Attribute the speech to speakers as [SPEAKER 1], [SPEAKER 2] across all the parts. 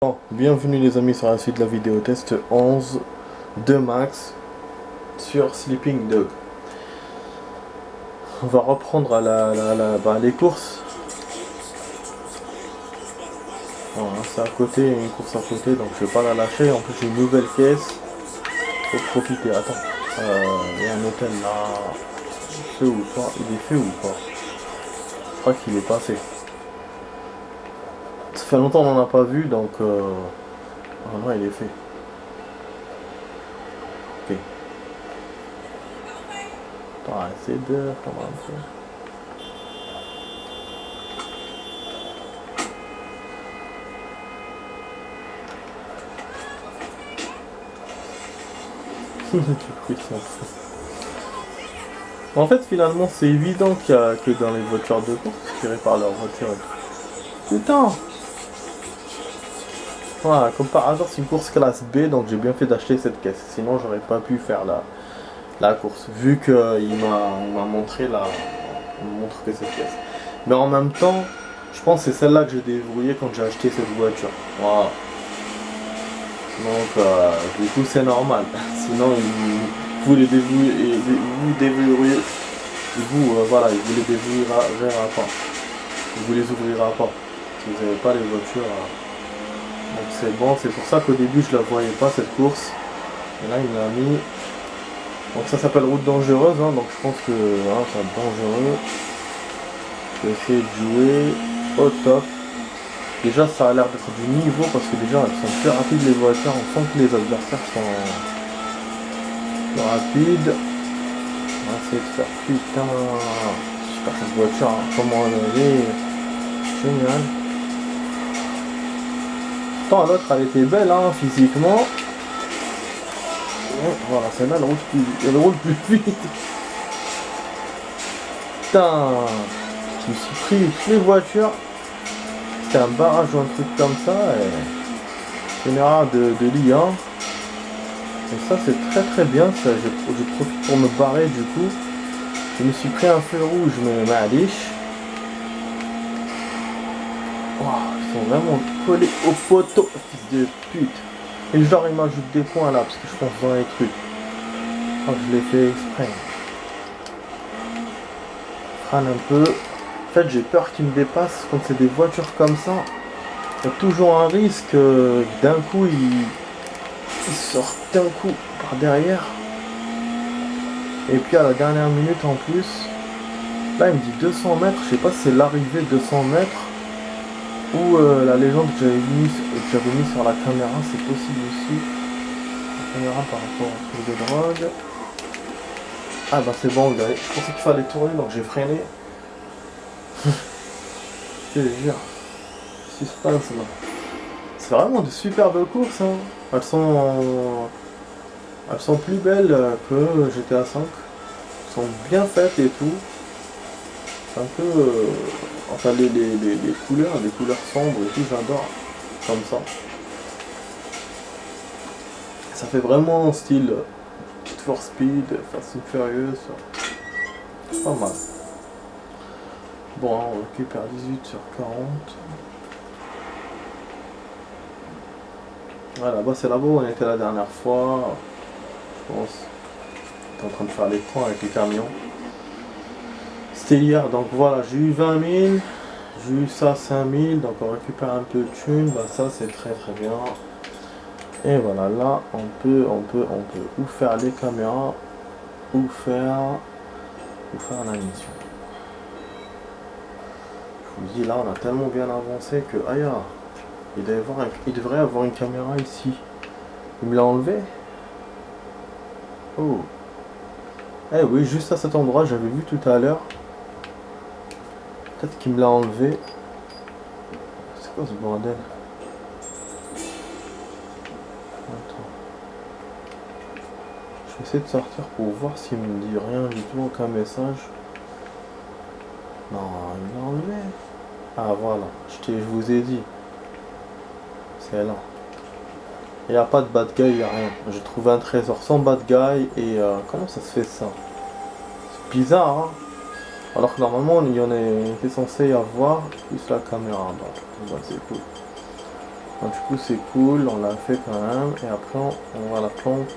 [SPEAKER 1] Bon, bienvenue les amis sur la suite de la vidéo test 11 de Max sur Sleeping Dog. On va reprendre à les courses. Voilà, c'est à côté, une course à côté, donc je vais pas la lâcher. En plus j'ai une nouvelle caisse. Faut profiter. Attends, il y a un hôtel là. Fait ou pas? Il est fait ou pas? Je crois qu'il est passé. Ça fait longtemps qu'on n'en a pas vu, donc non, il est fait. Ok. Attends, essayer de comment un peu. En fait, finalement, c'est évident qu'il y a que dans les voitures de course qui réparent leur voiture. Putain! Voilà, comme par hasard, c'est une course classe B, donc j'ai bien fait d'acheter cette caisse. Sinon, j'aurais pas pu faire la course, vu qu'il m'a montré montre que cette caisse. Mais en même temps, je pense que c'est celle-là que j'ai déverrouillée quand j'ai acheté cette voiture. Voilà. Donc, du coup, c'est normal. Sinon, vous les déverrouillez, vous déverrouillez, voilà, vous les déverrouillerez pas. Vous les ouvrira pas. Si vous n'avez pas les voitures. Donc, c'est bon. C'est pour ça qu'au début, je la voyais pas cette course. Et là, il me l'a mis. Donc, ça s'appelle route dangereuse. Hein, donc, je pense que ça va être dangereux. Je vais essayer de jouer au top. Déjà ça a l'air d'être du niveau parce que déjà elles sont plus rapides les voitures, on sent que les adversaires sont plus rapides. On va essayer de faire putain. Super cette voiture, hein. Comment elle est géniale. Pourtant l'autre elle était belle hein, physiquement. Et voilà, celle-là elle roule plus vite. Putain, je me suis pris toutes les voitures. C'était un barrage ou un truc comme ça. Et... une erreur de l'IA. Et ça c'est très bien, ça, je profite pour me barrer du coup. Je me suis pris un feu rouge, mais maliche. Wow, ils sont vraiment collés au poteau, fils de pute. Et genre il m'ajoute des points là, parce que je pense dans les trucs. Je crois que je l'ai fait exprès. Frane un peu. En fait j'ai peur qu'ils me dépassent quand c'est des voitures comme ça. Il y a toujours un risque d'un coup ils sortent d'un coup par derrière. Et puis à la dernière minute en plus, là il me dit 200 mètres, je sais pas si c'est l'arrivée 200 mètres ou la légende que j'avais mis sur la caméra, c'est possible aussi. La caméra par rapport au truc de drogue. Ah bah c'est bon, je pensais qu'il fallait tourner donc j'ai freiné. Je te jure. Suspense là. C'est vraiment de superbes courses hein. Elles sont plus belles que GTA 5. Elles sont bien faites et tout. C'est un peu... enfin les couleurs sombres et tout, j'adore. Comme ça. Ça fait vraiment style For Speed, Fast and Furious. C'est pas mal. Bon, on récupère 18 sur 40. Voilà, bah c'est là-bas où on était la dernière fois. Je pense. On est en train de faire les points avec les camions. C'était hier, donc voilà, j'ai eu 20 000. J'ai eu ça 5 000, donc on récupère un peu de thunes. Bah ça c'est très bien. Et voilà, là on peut ou faire les caméras ou faire la mission. Je vous dis là on a tellement bien avancé que aïe, il devrait avoir une caméra ici. Il me l'a enlevé. Oh. Eh oui, juste à cet endroit, j'avais vu tout à l'heure. Peut-être qu'il me l'a enlevé. C'est quoi ce bordel? Attends. Je vais essayer de sortir pour voir s'il me dit rien du tout, aucun message. Non, il l'a enlevé. Ah voilà, je vous ai dit. C'est là. Il n'y a pas de bad guy, il n'y a rien. J'ai trouvé un trésor sans bad guy et comment ça se fait ça? C'est bizarre hein. Alors que normalement il y en était censé y avoir plus la caméra. Bah c'est cool. Donc, du coup c'est cool, on l'a fait quand même. Et après on voit la planque.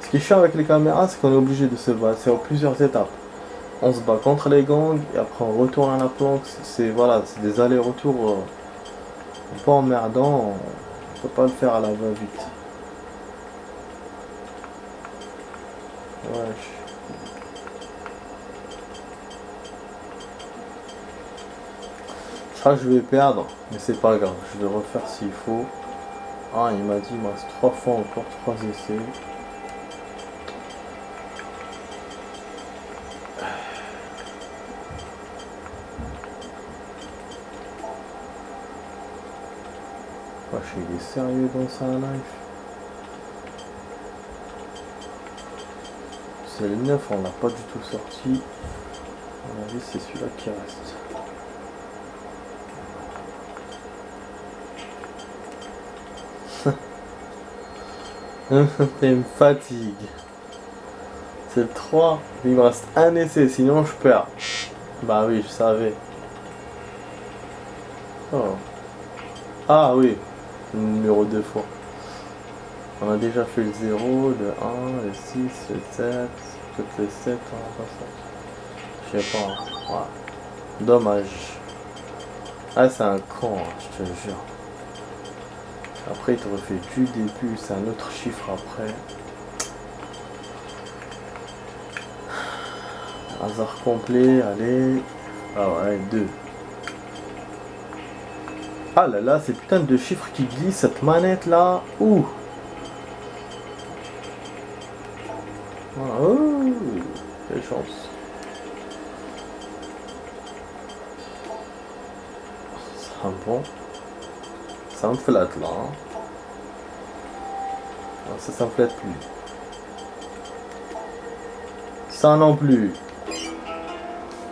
[SPEAKER 1] Ce qui est chiant avec les caméras, c'est qu'on est obligé de se battre. C'est en plusieurs étapes. On se bat contre les gangs et après on retourne à la planque. C'est voilà, c'est des allers-retours un peu emmerdants. On peut pas le faire à la va-vite. Ouais. Je crois que je vais perdre, mais c'est pas grave. Je vais refaire s'il faut. Ah, il m'a dit il me reste 3 fois encore, 3 essais. Wesh, il est sérieux dans sa life. C'est le 9, on l'a pas du tout sorti. À mon avis, c'est celui-là qui reste. Ça me fatigue. C'est le 3. Il me reste un essai, sinon je perds. Bah oui, je savais. Oh. Ah oui, le numéro 2 fois. On a déjà fait le 0, le 1, le 6, le 7, peut-être le 7, on va pas ça. Je sais pas, hein. Ouais. Dommage. Ah, c'est un con, hein, je te jure. Après, il te refait du début, c'est un autre chiffre après. Hasard complet, allez. Ah ouais, 2. Ah là là, ces putains de chiffres qui glissent, cette manette là. Ouh. Oh, quelle chance. Ça bon. Ça me flatte là. Hein. Ça me flatte plus. Ça non plus.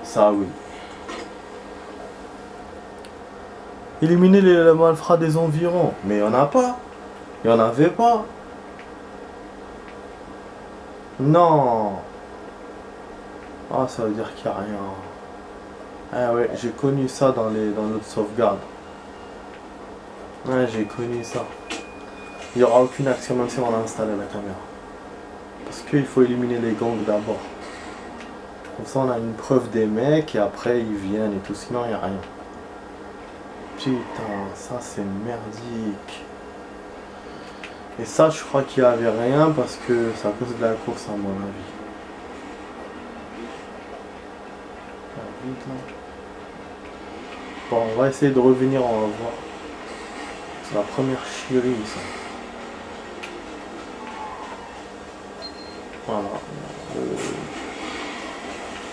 [SPEAKER 1] Ça oui. Éliminer les malfrats des environs. Mais il n'y en a pas. Il n'y en avait pas. Non. Ah, ça veut dire qu'il n'y a rien. Ah ouais, j'ai connu ça dans notre sauvegarde. Ouais, j'ai connu ça. Il n'y aura aucune action même si on a installé la caméra. Parce qu'il faut éliminer les gangs d'abord. Comme ça on a une preuve des mecs et après ils viennent et tout, sinon il n'y a rien. Putain, ça c'est merdique. Et ça je crois qu'il n'y avait rien parce que c'est à cause de la course à mon avis. Bon, on va essayer de revenir, on va voir. C'est la première chérie ça. Voilà. Le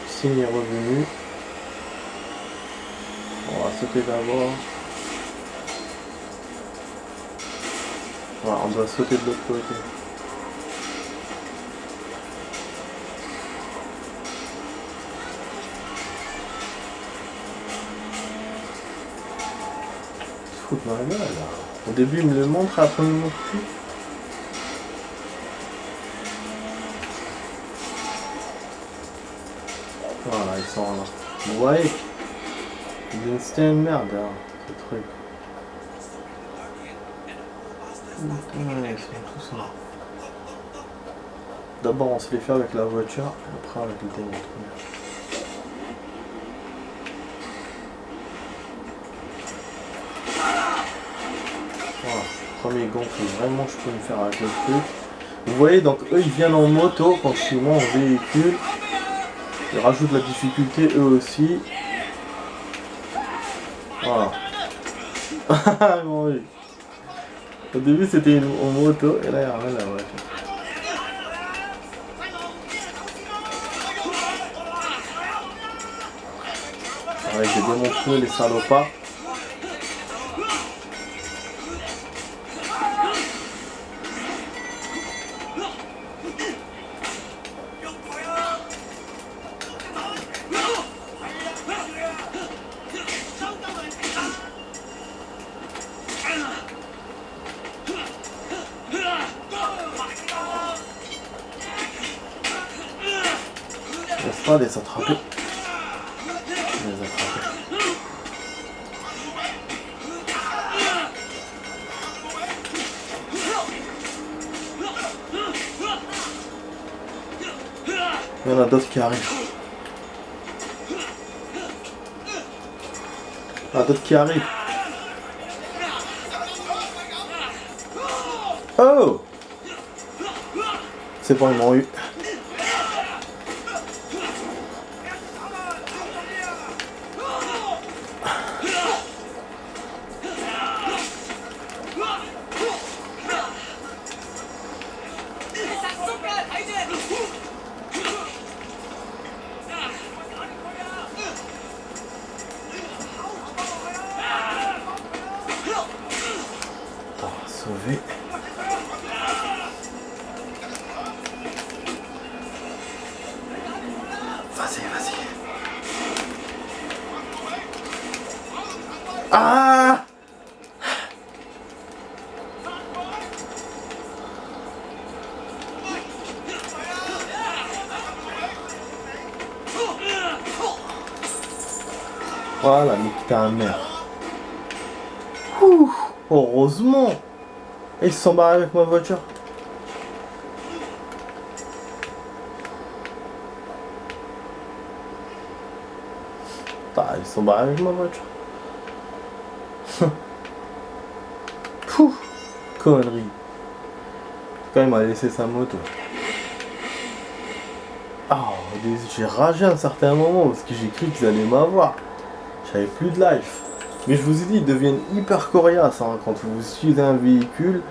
[SPEAKER 1] signe est revenu. On va sauter d'abord. Voilà, on doit sauter de l'autre côté. Ils se foutent dans la gueule là. Au début il me le montre, après il me le montre plus. Voilà, ils sont là. Vous voyez, c'était une merde, hein, ce truc. Putain, ils sont tous là. D'abord, on se les fait avec la voiture, et après avec le démonteur. Voilà, premier gant que vraiment je peux me faire avec le truc. Vous voyez, donc eux ils viennent en moto quand je suis moi en véhicule. Ils rajoutent la difficulté eux aussi. Voilà. Bon, oui. Au début c'était en moto et là il y a rien la voiture. Avec des démontrés les salopards. Laisse pas les attraper. Les attraper. Il y en a d'autres qui arrivent. Il y en a d'autres qui arrivent. Oh! C'est bon, ils m'ont eu. Sauvé. Vas-y, vas-y. Ah! Voilà, nique ta mère. Ouh, heureusement. Et ils se sont barrés avec ma voiture. Putain, ils se sont barrés avec ma voiture. Pouh, connerie. Quand il m'a laissé sa moto. Ah, j'ai ragé à un certain moment parce que j'ai cru qu'ils allaient m'avoir. J'avais plus de life. Mais je vous ai dit, ils deviennent hyper coriaces hein, quand vous suivez un véhicule.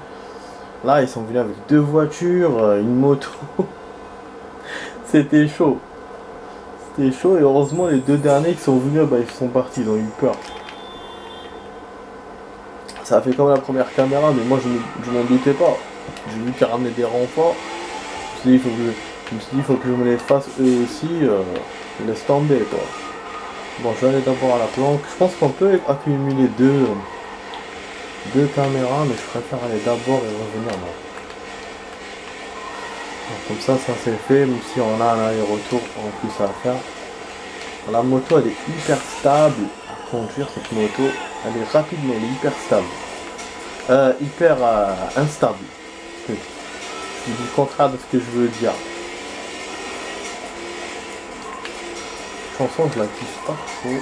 [SPEAKER 1] Là, ils sont venus avec 2 voitures, une moto. C'était chaud. C'était chaud et heureusement, les 2 derniers qui sont venus, bah, ils sont partis, ils ont eu peur. Ça a fait comme la première caméra, mais moi, je m'en doutais pas. J'ai vu qu'ils ramenaient des renforts. Je me suis dit, il faut que je me les fasse eux aussi. Laisse tomber, quoi. Bon, je vais aller d'abord à la planque. Je pense qu'on peut accumuler deux caméras, mais je préfère aller d'abord et revenir là. Comme ça c'est fait, même si on a un aller-retour en plus à faire. La moto, elle est hyper stable à conduire, cette moto. Elle est rapide, mais elle est hyper stable. Hyper instable. Je dis le contraire de ce que je veux dire. Chanson, je la kiffe pas trop.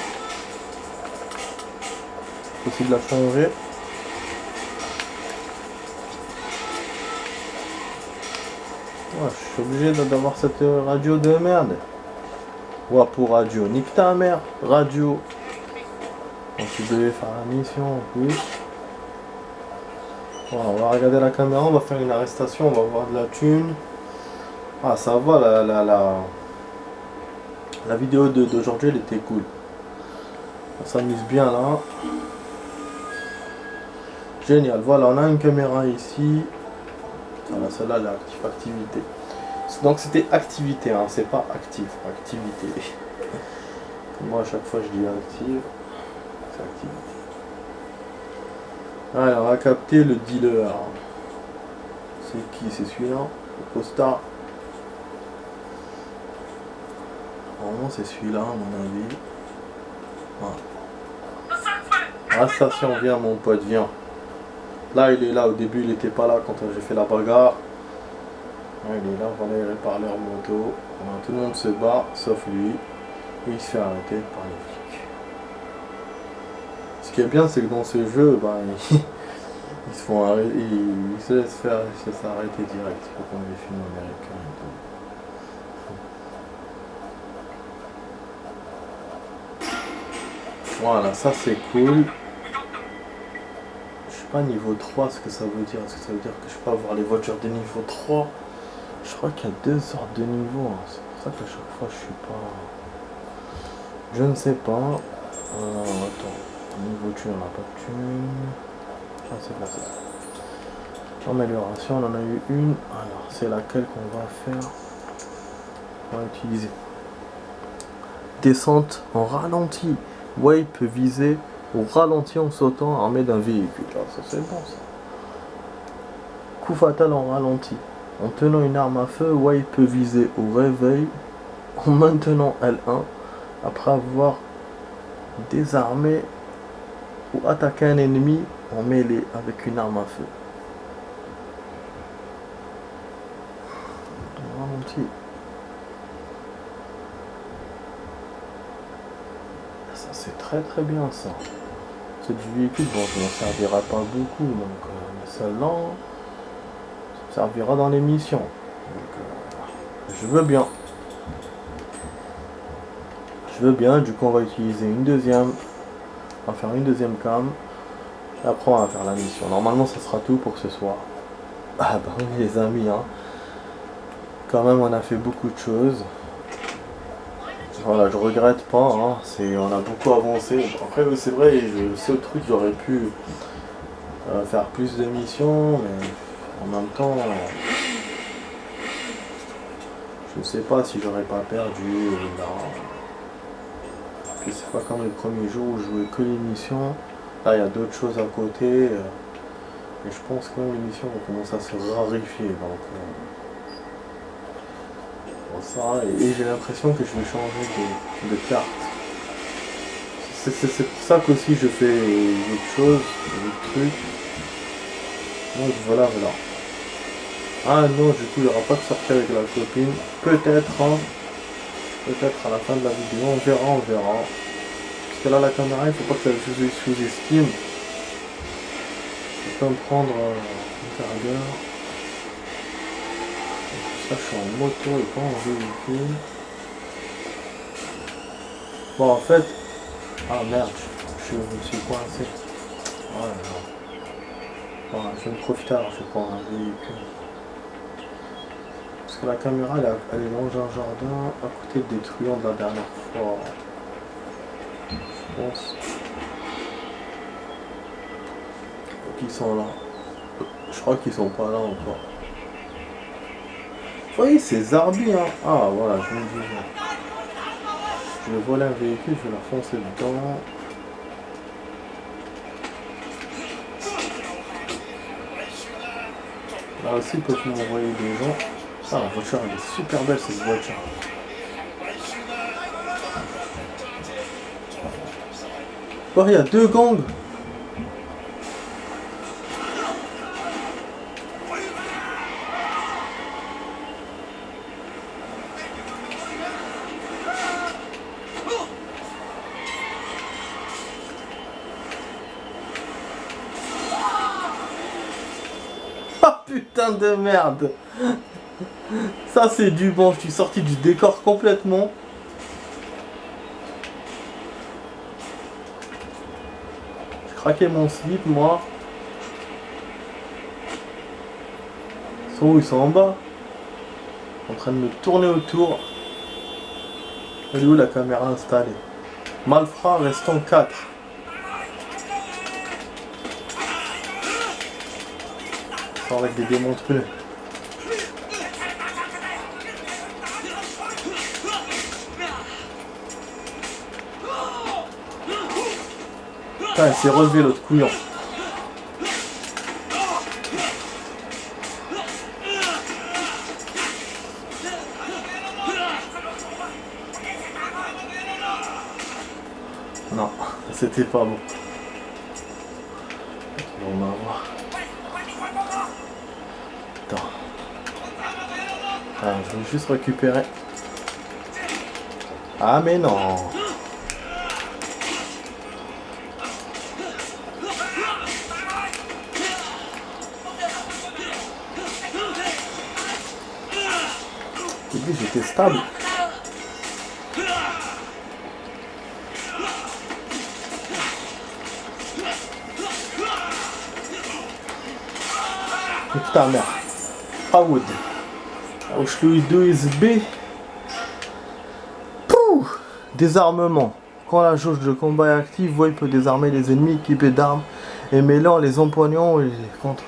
[SPEAKER 1] Possible de la changer. Ouais, je suis obligé d'avoir cette radio de merde. Ouais, pour radio, nique ta mère, radio. Donc tu devais faire la mission en plus. Voilà, on va regarder la caméra, on va faire une arrestation, on va voir de la thune. Ah, ça va, la vidéo d'aujourd'hui, elle était cool. On s'amuse bien là. Génial, voilà, on a une caméra ici. Voilà, celle-là, elle est activité. Donc c'était activité, hein, c'est pas actif, activité. Moi, à chaque fois, je dis active. C'est activité. Allez, on va capter le dealer. C'est qui? C'est celui-là, le costard. Normalement, c'est celui-là, à mon avis. Voilà. Arrestation, viens, mon pote, viens. Là, il est là. Au début, il était pas là quand j'ai fait la bagarre. Là, il est là, voilà, il répare leur moto. Voilà, tout le monde se bat, sauf lui. Et il se fait arrêter par les flics. Ce qui est bien, c'est que dans ce jeu, ben, ils se font arrêter, ils se laissent faire, ils se laissent arrêter direct. C'est pas comme les films américains et tout. Voilà, ça c'est cool. Je sais pas niveau 3 ce que ça veut dire. Est-ce que ça veut dire que je peux avoir les voitures de niveau 3? Je crois qu'il y a 2 sortes de niveaux. Hein. C'est pour ça qu'à chaque fois je suis pas. Je ne sais pas. Attends. Niveau thune, on n'a pas de thune. Ah, c'est pas ça. Amélioration, on en a eu une. Alors, c'est laquelle qu'on va faire? On va utiliser. Descente en ralenti. Wave peut viser au ralenti en sautant armé d'un véhicule. Ah, ça c'est bon ça. Coup fatal en ralenti. En tenant une arme à feu, Wave peut viser au réveil en maintenant L1 après avoir désarmé ou attaqué un ennemi en mêlée avec une arme à feu. Ralenti. c'est très très bien ça. C'est du véhicule, bon, je m'en servirai pas beaucoup, donc mais celle-là, ça me servira dans l'émission. Donc, je veux bien. Je veux bien, du coup on va utiliser une deuxième. On va faire une deuxième cam. Et après on va faire la mission. Normalement ça sera tout pour ce soir. Ah bah oui les amis, hein. Quand même on a fait beaucoup de choses. Voilà, je regrette pas, hein. On a beaucoup avancé. Après c'est vrai, ce truc j'aurais pu faire plus de missions, mais en même temps, je sais pas si j'aurais pas perdu. Là. Puis c'est pas comme les premiers jours où je jouais que les missions. Là il y a d'autres choses à côté. Et je pense que les missions vont commencer à se raréfier. Donc ça, et j'ai l'impression que je vais changer de carte. C'est pour ça qu'aussi je fais d'autres choses, d'autres trucs. Donc voilà. Ah non, du coup il n'y aura pas de sortie avec la copine. Peut-être, hein. Peut-être à la fin de la vidéo, on verra. Parce que là la caméra, il faut pas que je sous-estime. Je peux me prendre un quart d'heure. Ça, je suis en moto et pas en véhicule. Bon, en fait... Ah merde, je me suis coincé. Oh là là. Bon, je vais me profiter alors, je vais prendre un véhicule. Parce que la caméra, elle est dans un jardin, à côté des truands de la dernière fois. Je pense. Qu'ils sont là. Je crois qu'ils sont pas là encore. Vous voyez, c'est Zarbi, hein. Ah, voilà, je me dis. Je vais voler un véhicule, je vais la foncer dedans. Là aussi, ils peuvent m'envoyer des gens. Ah, la voiture, elle est super belle, cette voiture. Oh, il y a 2 gangs. Putain de merde. Ça c'est du bon, je suis sorti du décor complètement. J'ai craqué mon slip moi. Ils sont où? Ils sont en bas. En train de me tourner autour. Elle est où la caméra installée? Malfrats restant 4. Avec des démons de pneus. Putain, elle s'est relevé l'autre couillon. Non, c'était pas bon. On va voir. Attends. Ah, je vais juste récupérer. Ah mais non. Au début j'étais stable. Putain merde. Aoud. Auchlui 2 SB. Pouh. Désarmement. Quand la jauge de combat est active, Void peut désarmer les ennemis équipés d'armes et mêlant les empoignant et les contre.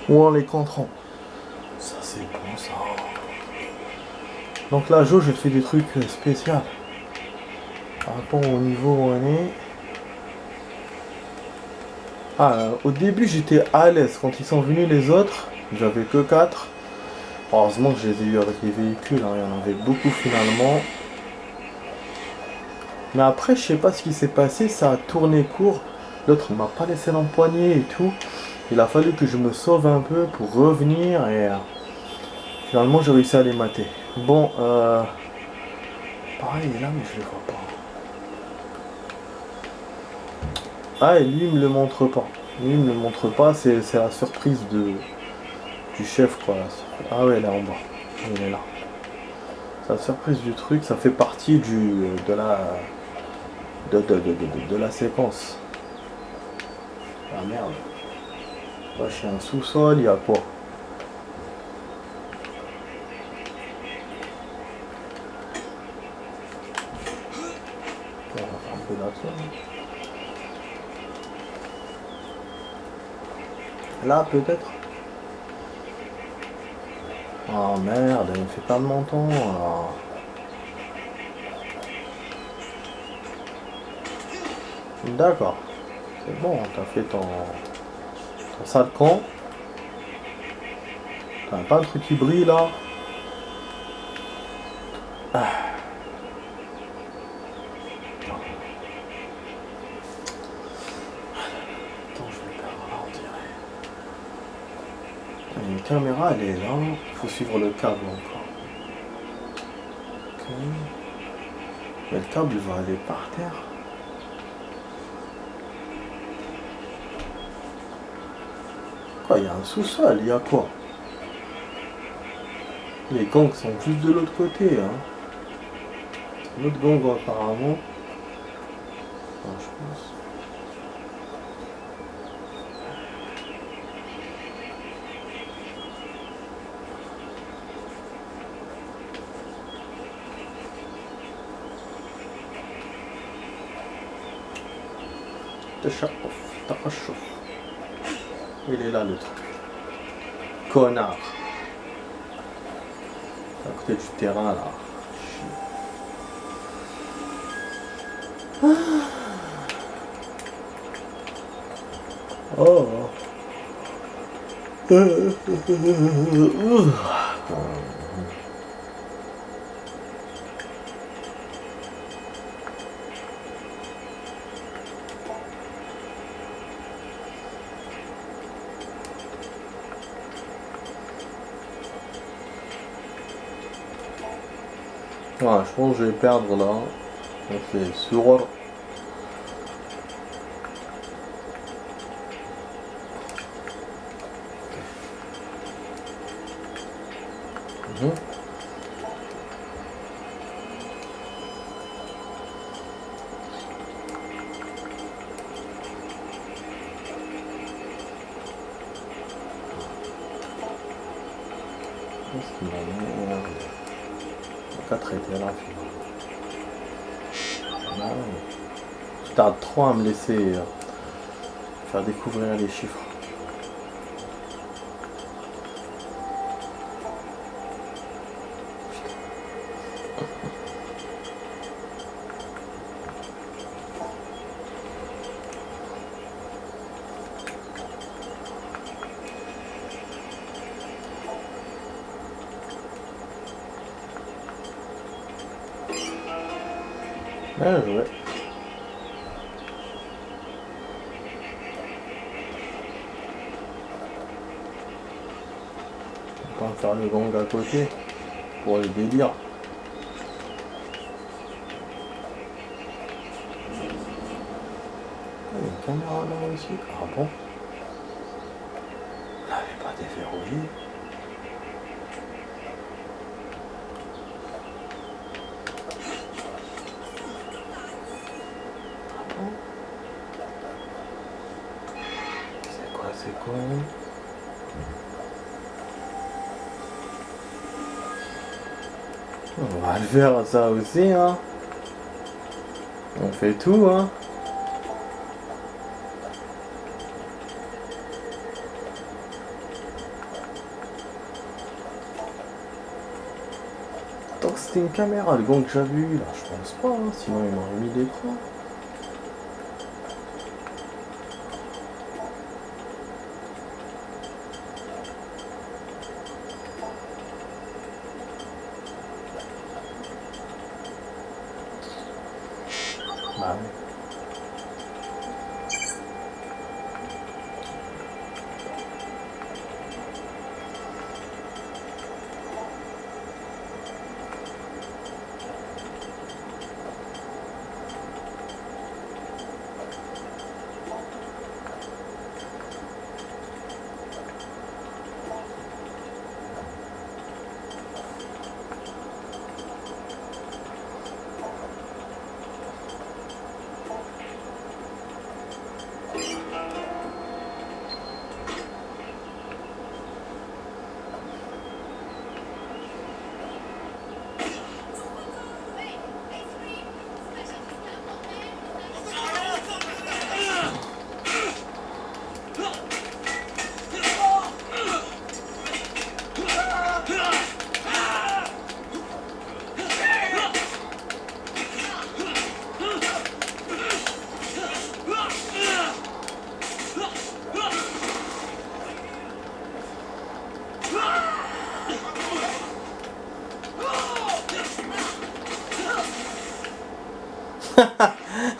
[SPEAKER 1] Ou en les contrant. Ça c'est bon ça. Donc la jauge elle fait des trucs spéciaux. Par rapport au niveau où on est. Ah, au début j'étais à l'aise. Quand ils sont venus les autres, j'avais que 4. Heureusement que je les ai eu avec les véhicules, hein. Il y en avait beaucoup finalement. Mais après je sais pas ce qui s'est passé, ça a tourné court. L'autre ne m'a pas laissé l'empoigner et tout. Il a fallu que je me sauve un peu pour revenir et finalement j'ai réussi à les mater. Bon, pareil il est là mais je le vois pas. Ah, et lui, il me le montre pas. Lui, il me le montre pas, c'est la surprise du chef, quoi. Ah ouais, là en bas. Il est là. C'est la surprise du truc, ça fait partie de la séquence. Ah merde. Wesh, il y a un sous-sol, il y a quoi? On va faire un peu là-dessus. Là, peut-être? Oh merde, il me fait perdre mon temps. Alors. D'accord. C'est bon, t'as fait ton sale camp. T'as pas un truc qui brille là? Ah. Attends, je vais perdre là, on dirait. Une caméra, elle est là. Il faut suivre le câble encore. Ok. Mais le câble va aller par terre. Quoi, il y a un sous-sol, il y a quoi? Les gangs sont juste de l'autre côté, hein. L'autre gang apparemment. Ah, je pense. Tachaf. Il est là le truc. Connard. À côté du terrain là. Oh. Ouais, je pense que je vais perdre là. On fait sur. Qu'est-ce qu'il a merde. 4 était là finalement. Je tarde trop à me laisser faire découvrir les chiffres. Bien joué. On va faire le gang à côté pour le délire. Il y a une caméra là aussi. Ah bon? On l'avait pas déverrouillé. Ah bon? C'est quoi? On va le faire ça aussi, hein. On fait tout, hein. Tant que c'était une caméra, le gang que j'avais eu là, je pense pas, hein. Sinon il m'aurait mis l'écran. Bah ouais.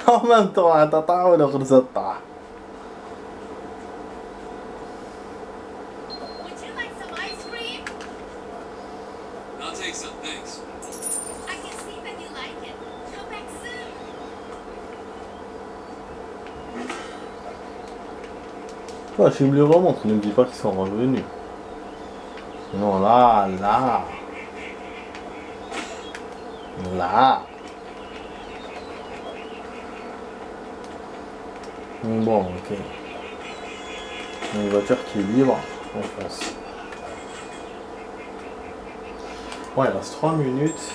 [SPEAKER 1] En même temps, tata ولا غرزتها.
[SPEAKER 2] Would you like some ice cream?
[SPEAKER 3] I'll take some, thanks.
[SPEAKER 2] I can see that you like it. Come back soon.
[SPEAKER 1] Ouais, je me les remontre, ne me dis pas qu'ils sont revenus. Non, là. Bon, ok. Une voiture qui est libre, on fonce. Ouais, il reste 3 minutes.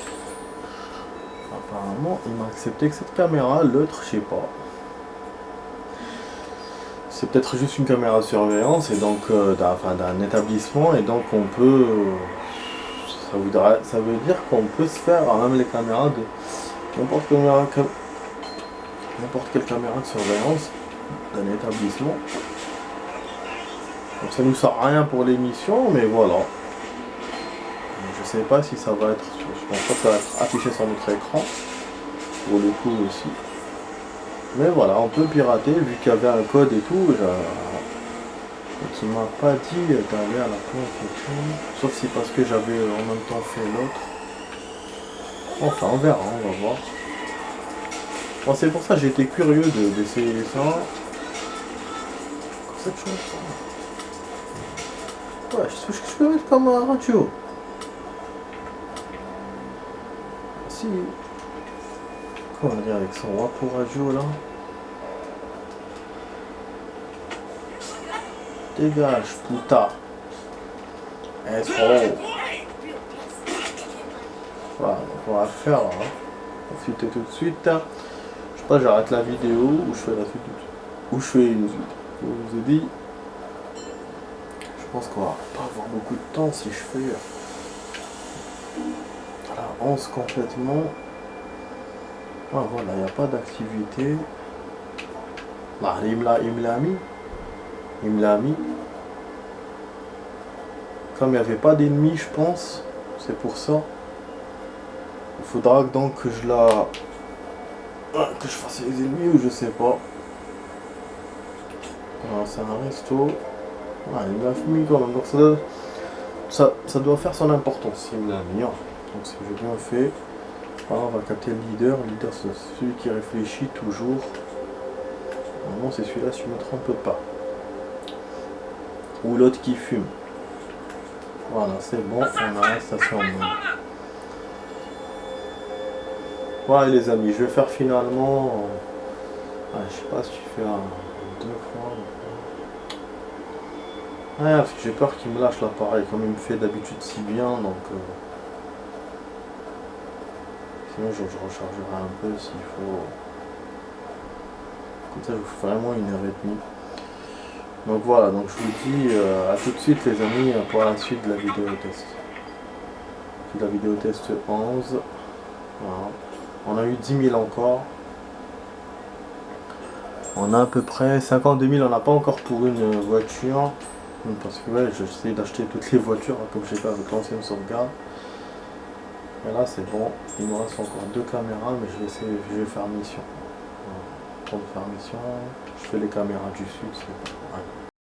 [SPEAKER 1] Apparemment, il m'a accepté que cette caméra, l'autre, je sais pas. C'est peut-être juste une caméra de surveillance et donc d'un établissement et donc on peut. Ça veut dire qu'on peut se faire même les caméras de n'importe quelle caméra de surveillance d'un établissement. Donc ça nous sert à rien pour l'émission, mais voilà. Je sais pas si ça va être. Je pense pas que ça va être affiché sur notre écran. Pour le coup aussi. Mais voilà, on peut pirater vu qu'il y avait un code et tout. Et qui m'a pas dit d'aller à la planche et tout. Sauf si parce que j'avais en même temps fait l'autre. Enfin, on verra, on va voir. Bon, c'est pour ça que j'ai été curieux d'essayer ça. Cette chose. Ouais, je peux mettre comme un radio. Si. Quoi on dire avec son Wapo radio là? Dégage, putain. Escroc. Voilà, donc on va le faire là. Profitez tout de suite. Je sais pas, j'arrête la vidéo ou je fais la suite tout de suite. Ou je fais une suite. Je vous ai dit. Je pense qu'on va pas avoir beaucoup de temps si je fais. Voilà, 11 complètement. Ah voilà, il n'y a pas d'activité. Bah, il me l'a mis. Comme il n'y avait pas d'ennemis, je pense, c'est pour ça. Il faudra donc que je fasse les ennemis ou je sais pas. Alors, c'est un resto. Ah, il me l'a mis quand même. Donc ça doit faire son importance. Il me l'a mis. Donc si j'ai bien fait. Alors, on va capter le leader. Le leader, c'est celui qui réfléchit toujours. Normalement, c'est celui-là, si je ne me trompe pas. Ou l'autre qui fume. Voilà, c'est bon, on a la station. Voilà les amis, je vais faire finalement. Je sais pas si tu fais deux fois. Parce que j'ai peur qu'il me lâche l'appareil, comme il me fait d'habitude si bien, donc. Sinon je rechargerai un peu s'il faut. Comme ça je vous fais vraiment 1h30. Donc voilà, donc je vous dis à tout de suite les amis pour la suite de la vidéo test. C'est la vidéo test 11. Voilà. On a eu 10 000 encore. On a à peu près 52 000, on n'a pas encore pour une voiture. Parce que ouais, j'essaie d'acheter toutes les voitures comme j'ai fait avec l'ancienne sauvegarde. Et là c'est bon, il nous reste encore 2 caméras, mais je vais faire mission. Voilà. Pour faire mission, je fais les caméras du sud, c'est bon. Ouais.